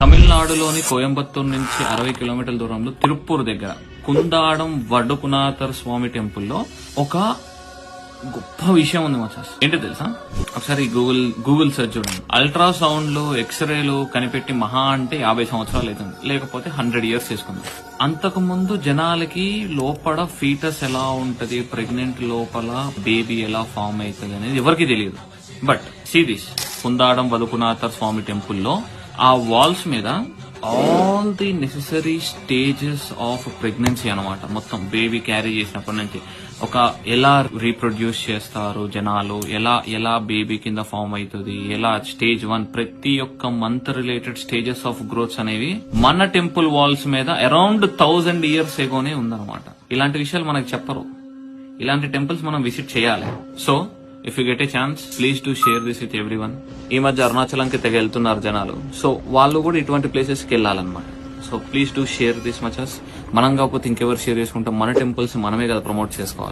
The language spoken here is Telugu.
తమిళనాడులోని కోయంబత్తూరు నుంచి 60 కిలోమీటర్ల దూరంలో తిరుప్పూర్ దగ్గర కుందాడం వడ్డుకునాథర్ స్వామి టెంపుల్లో ఒక గొప్ప విషయం ఉంది మచాస్. ఏంటో తెలుసా? ఒకసారి గూగుల్ సెర్చ్ చూడండి. అల్ట్రాసౌండ్ లో ఎక్స్రేలు కనిపెట్టి మహా అంటే 50 సంవత్సరాలు అవుతుంది, లేకపోతే 100 ఇయర్స్ తీసుకుంది. అంతకు ముందు జనాలకి లోపల ఫీటస్ ఎలా ఉంటది, ప్రెగ్నెంట్ లోపల బేబీ ఎలా ఫామ్ అవుతుంది అనేది ఎవరికి తెలియదు. బట్ సీ దిస్ కుందాడం వదుకునాథర్ స్వామి టెంపుల్లో ఆ వాల్స్ మీద all the necessary stages of pregnancy అనమాట. మొత్తం బేబీ క్యారీ చేసినప్పటి నుంచి ఒక ఎలా రీప్రొడ్యూస్ చేస్తారు జనాలు, ఎలా బేబీ కింద ఫామ్ అవుతుంది, ఎలా స్టేజ్ 1 ప్రతి ఒక్క month related stages of growths అనేవి మన టెంపుల్ వాల్స్ మీద అరౌండ్ 1000 ఇయర్స్ ఎగోనే ఉందన్నమాట. ఇలాంటి విషయాలు మనకు చెప్పరు. ఇలాంటి టెంపుల్స్ మనం విజిట్ చేయాలి. So if you get a chance please to share this with everyone. ఈ మధ్య అరుణాచలంకి తెగ వెళ్తున్నారు జనాలు, సో వాళ్ళు కూడా ఇటువంటి ప్లేసెస్ కి వెళ్ళాలన్నమాట. So please to share this మచస్. మనం కాకపోతే ఇంకెవరు షేర్ చేసుకుంటాం? మన టెంపుల్స్ మనమే కదా ప్రమోట్ చేసుకోవాలి.